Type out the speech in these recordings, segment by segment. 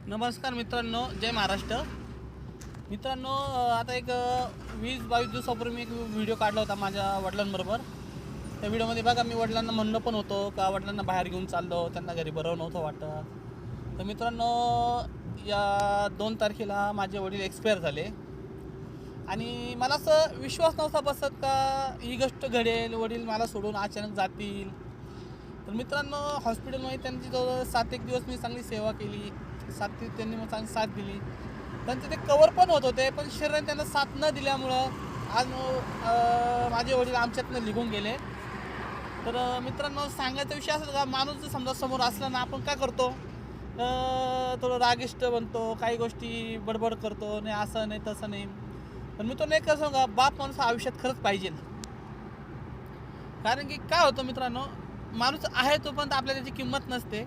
नमस्कार मित्रांनो, जय महाराष्ट्र. मित्रांनो, आता एक 20-22 दिवसापूर्वी मी एक व्हिडिओ काढला होता माझ्या वडिलांबरोबर. त्या व्हिडिओमध्ये बघा मी वडिलांना म्हणलं पण होतो का वडिलांना बाहेर घेऊन चाललो, त्यांना घरी बरं नव्हतं वाटत. तर मित्रांनो, या 2 तारखेला माझे वडील एक्सपायर झाले आणि मला असं विश्वास नव्हता बसत का ही गोष्ट घडेल, वडील मला सोडून अचानक जातील. तर मित्रांनो, हॉस्पिटलमध्ये त्यांची जवळ 7-1 दिवस मी चांगली सेवा केली. त्यांनी मग चांगली साथ दिली. त्यांचे ते कवर पण होत होते, पण शरीराने त्यांना साथ न दिल्यामुळं आज माझे वडील आमच्यातनं निघून गेले. तर मित्रांनो, सांगायचा विषय असेल का, माणूस जर समजा समोर असला ना, आपण काय करतो, थोडं रागिष्ट बनतो, काही गोष्टी बडबड करतो, नाही असं नाही तसं नाही. पण मित्रांनो, एक कसं का, बाप माणूस आयुष्यात खरंच पाहिजे. कारण की काय होतं मित्रांनो, माणूस आहे तोपर्यंत आपल्याला त्याची किंमत नसते.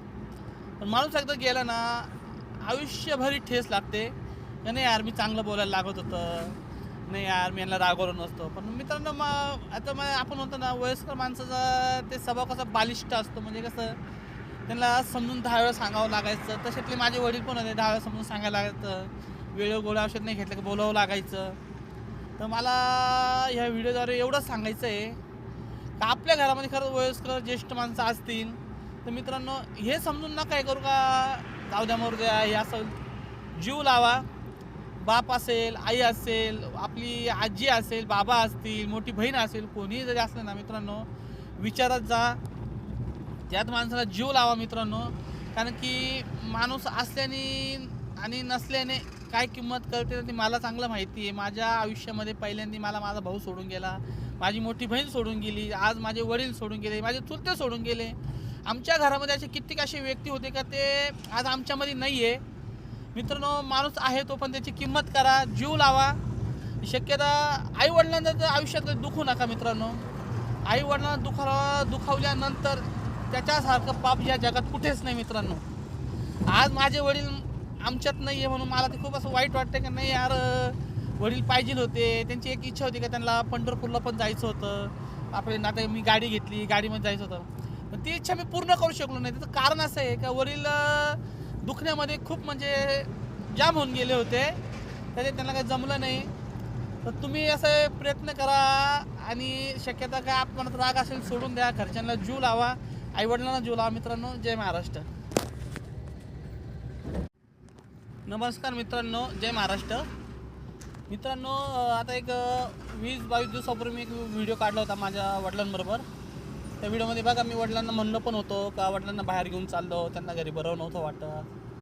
पण माणूस एकदा गेला ना, आयुष्यभरी ठेस लागते. नाही यार, मी चांगलं बोलायला लागत होतं, नाही यार मी यांना रागवलं नसतो. पण मित्रांनो, आता आपण म्हणतो ना, वयस्कर माणसाचा ते स्वभाव कसा बालिष्ठ असतो. म्हणजे कसं, त्यांना समजून 10 वेळा सांगावं लागायचं. तशातले माझे वडील पण होते, 10 वेळा समजून सांगायला लागायचं. वेळेवर गोळ्या औषध नाही घेतलं की बोलावं लागायचं. तर मला ह्या व्हिडिओद्वारे एवढंच सांगायचं आहे का, आपल्या घरामध्ये खरंच वयस्कर ज्येष्ठ माणसं असतील तर मित्रांनो, हे समजून नका काय करू का जाऊ द्या मरू द्या, हे असं जीव लावा. बाप असेल, आई असेल, आपली आजी असेल, बाबा असतील, मोठी बहीण असेल, कोणीही जरी असलं ना मित्रांनो, विचारात जा, त्यात माणसाला जीव लावा मित्रांनो. कारण की माणूस असल्याने आणि नसल्याने काय किंमत करते ती मला चांगलं माहिती आहे. माझ्या आयुष्यामध्ये पहिल्यांदा मला माझा भाऊ सोडून गेला, माझी मोठी बहीण सोडून गेली, आज माझे वडील सोडून गेले, माझे चुलते सोडून गेले. आमच्या घरामध्ये असे कित्येक असे व्यक्ती होते का ते आज आमच्यामध्ये नाही आहे. मित्रांनो, माणूस आहे तो पण त्याची किंमत करा, जीव लावा. शक्यता आईवडिलांना तर आयुष्यात दुखू नका मित्रांनो. आईवडिलांना दुखावल्यानंतर त्याच्यासारखं पाप या जगात कुठेच नाही मित्रांनो. आज माझे वडील आमच्यात नाही आहे म्हणून मला ते खूप असं वाईट वाटतं की नाही यार, वडील पाहिजे होते. त्यांची एक इच्छा होती का त्यांना पंढरपूरला पण जायचं होतं. आता मी गाडी घेतली, गाडीमध्ये जायचं होतं. पण ती इच्छा मी पूर्ण करू शकलो नाही. त्याचं कारण असं आहे का, वडील दुखण्यामध्ये खूप म्हणजे जाम होऊन गेले होते, तरी त्यांना काही जमलं नाही. तर तुम्ही असे प्रयत्न करा आणि शक्यता काय आपल्याला राग असेल सोडून द्या, घरच्यांना जीव लावा, आईवडिलांना जीव लावा मित्रांनो. जय महाराष्ट्र. नमस्कार मित्रांनो, जय महाराष्ट्र. मित्रांनो, आता एक 20-22 दिवसापूर्वी मी एक व्हिडिओ काढला होता माझ्या वडिलांबरोबर. त्या व्हिडिओमध्ये बघा मी वडिलांना म्हणलं पण होतो का वडिलांना बाहेर घेऊन चाललो, त्यांना घरी बरं नव्हतं वाटत.